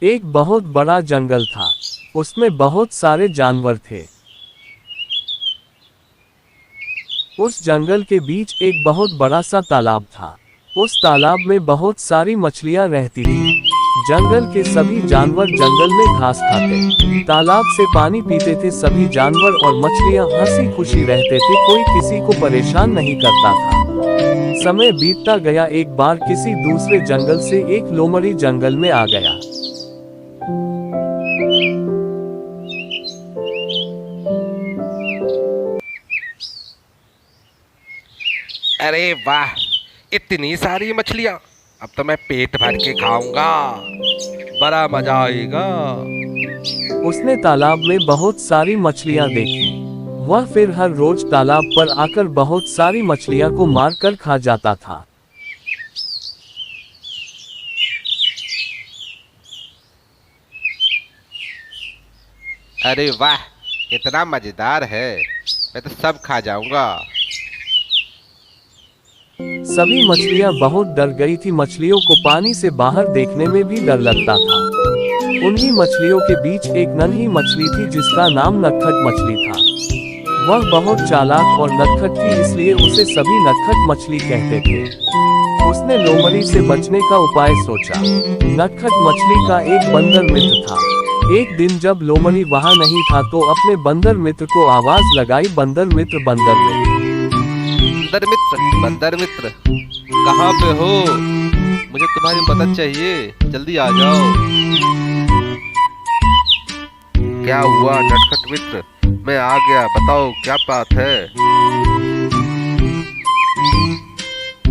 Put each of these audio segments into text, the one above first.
एक बहुत बड़ा जंगल था। उसमें बहुत सारे जानवर थे। उस जंगल के बीच एक बहुत बड़ा सा तालाब था। उस तालाब में बहुत सारी मछलियां रहती थी। जंगल के सभी जानवर जंगल में घास खाते, तालाब से पानी पीते थे। सभी जानवर और मछलियां हंसी खुशी रहते थे, कोई किसी को परेशान नहीं करता था। समय बीतता गया। एक बार किसी दूसरे जंगल से एक लोमड़ी जंगल में आ गया। अरे वाह, इतनी सारी मछलियाँ! अब तो मैं पेट भर के खाऊंगा, बड़ा मजा आएगा। उसने तालाब में बहुत सारी मछलियां देखी। वह फिर हर रोज तालाब पर आकर बहुत सारी मछलियां को मार कर खा जाता था। अरे वाह, इतना मजेदार है, मैं तो सब खा जाऊंगा। सभी मछलियां बहुत डर गई थी। मछलियों को पानी से बाहर देखने में भी डर लगता था। उन्हीं मछलियों के बीच एक नन्ही मछली थी जिसका नाम नटखट मछली था। वह बहुत चालाक और नटखट थी, इसलिए उसे सभी नटखट मछली कहते थे। उसने लोमड़ी से बचने का उपाय सोचा। नटखट मछली का एक बंदर मित्र था। एक दिन जब लोमड़ी वहां नहीं था तो अपने बंदर मित्र को आवाज लगाई, बंदर मित्र, बंदर मित्र। बंदर मित्र, बंदर मित्र, कहाँ पे हो? मुझे तुम्हारी मदद चाहिए, जल्दी आ जाओ। क्या हुआ नटखट मित्र? मैं आ गया, बताओ क्या बात है?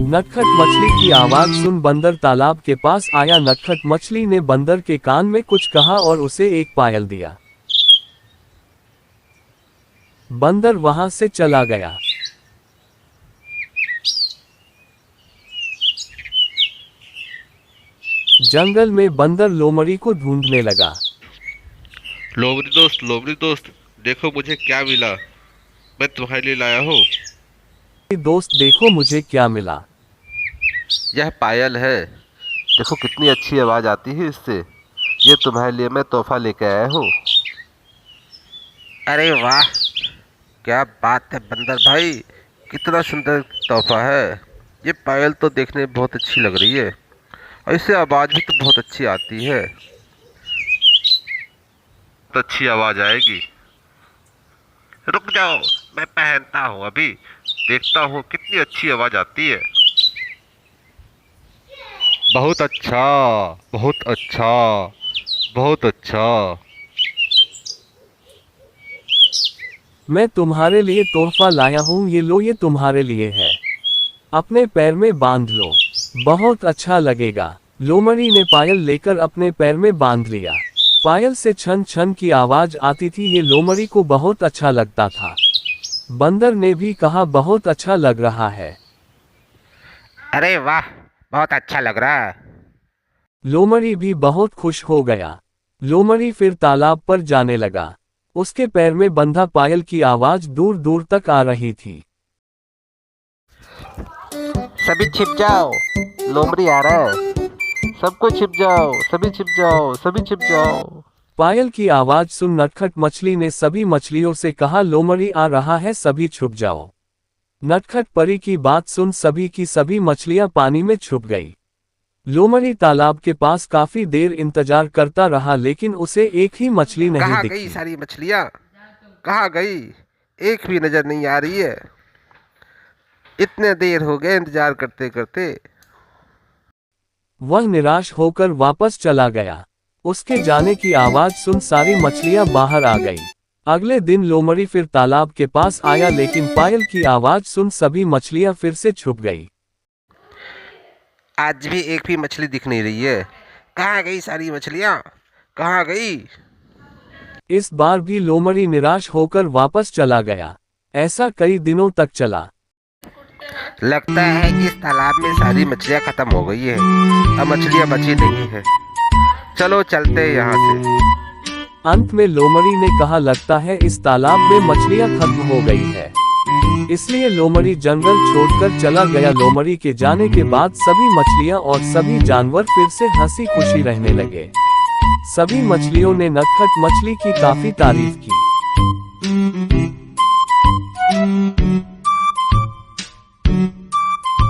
नटखट मछली की आवाज सुन बंदर तालाब के पास आया। नटखट मछली ने बंदर के कान में कुछ कहा और उसे एक पायल दिया। बंदर वहां से चला गया। जंगल में बंदर लोमड़ी को ढूंढने लगा। लोमड़ी दोस्त, देखो मुझे क्या मिला, मैं तुम्हारे लिए लाया हूँ। दोस्त देखो मुझे क्या मिला। यह पायल है, देखो कितनी अच्छी आवाज आती है इससे। ये तुम्हारे लिए मैं तोहफा लेके आया हूँ। अरे वाह, क्या बात है बंदर भाई, कितना सुंदर तोहफा है। ये पायल तो देखने में बहुत अच्छी लग रही है और इससे आवाज भी तो बहुत अच्छी आती है। तो अच्छी आवाज आएगी। रुक जाओ, मैं पहनता हूँ, अभी देखता हूँ कितनी अच्छी आवाज आती है। बहुत अच्छा, बहुत अच्छा, बहुत अच्छा। मैं तुम्हारे लिए तोहफा लाया हूँ, ये लो, ये तुम्हारे लिए है। अपने पैर में बांध लो, बहुत अच्छा लगेगा। लोमड़ी ने पायल लेकर अपने पैर में बांध लिया। पायल से छन छन की आवाज आती थी, ये लोमड़ी को बहुत अच्छा लगता था। बंदर ने भी कहा, बहुत अच्छा लग रहा है। अरे वाह, बहुत अच्छा लग रहा है। लोमड़ी भी बहुत खुश हो गया। लोमड़ी फिर तालाब पर जाने लगा। उसके पैर में बंधा पायल की आवाज दूर दूर तक आ रही थी। सभी छिप जाओ, लोमड़ी आ रहा है। सबको छिप जाओ, सभी छिप जाओ, सभी छिप जाओ। पायल की आवाज सुन नटखट मछली ने सभी मछलियों से कहा, लोमड़ी आ रहा है, सभी छुप जाओ। नटखट परी की बात सुन सभी की सभी मछलियां पानी में छुप गई। लोमड़ी तालाब के पास काफी देर इंतजार करता रहा, लेकिन उसे एक ही मछली नहीं कहाँ दिखी। गई सारी मछलियाँ? कहाँ गई? एक भी नजर नहीं आ रही है। इतने देर हो गए इंतजार करते करते। वह निराश होकर वापस चला गया। उसके जाने की आवाज सुन सारी मछलियां बाहर आ गईं। अगले दिन लोमड़ी फिर तालाब के पास आया, लेकिन पायल की आवाज सुन सभी मछलियां फिर से छुप गई। आज भी एक भी मछली दिख नहीं रही है। कहाँ गई सारी मछलियाँ? कहाँ गई? इस बार भी लोमड़ी निराश होकर वापस चला गया। ऐसा कई दिनों तक चला। लगता है कि इस तालाब में सारी मछलियाँ खत्म हो गई है, अब मछलियाँ बची नहीं है। चलो चलते हैं यहाँ से। अंत में लोमड़ी ने कहा, लगता है इस तालाब में मछलियां खत्म हो गई है। इसलिए लोमड़ी जंगल छोड़कर चला गया। लोमड़ी के जाने के बाद सभी मछलियां और सभी जानवर फिर से हंसी खुशी रहने लगे। सभी मछलियों ने नटखट मछली की काफी तारीफ की।